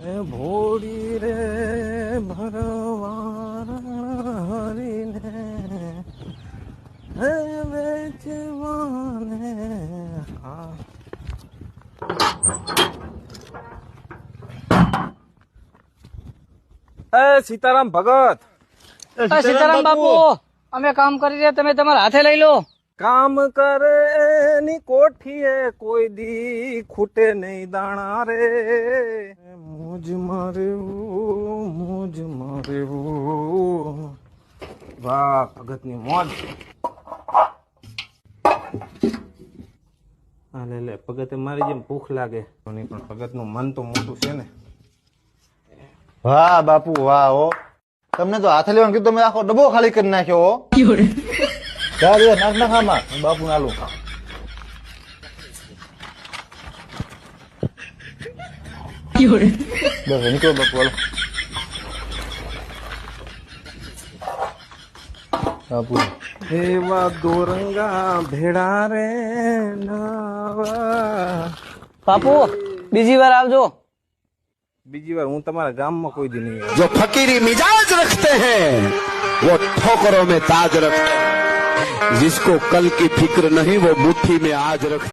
ભોળી રે ભરવારીને હે વેચવાને હા સીતારામ ભગત સીતારામ બાપુ, અમે કામ કરી રહ્યા, તમે તમારા હાથે લઈ લો. કામ કરે ની કોઠીએ કોઈ દી ખૂટે નહીં દાણા રે મોજ મારેવું વાહ ભગત ની મોજ. હા લે ભગતે મારી જેમ ભૂખ લાગે પણ ભગત નું મન તો મોટું છે ને. વાહ બાપુ વાહ હો, તમને તો હાથે લેવાનું કીધું, તમે આખો ડબ્બો ખાલી કરી નાખ્યો હો. નાખ નાખામાં બાપુ નાલું બસ નીકળો બાપુ હાલો. બાપુ એવા દોરંગા ભેડા રે નાવા. બાપુ બીજી વાર આવજો. બીજી વાર હું તમારા ગામમાં કોઈ દી નહીં આવું. जो फकीरी मिजाज रखते हैं वो ठोकरों में ताज रखते हैं, जिसको कल की फिक्र नहीं वो मुट्ठी में आज रखते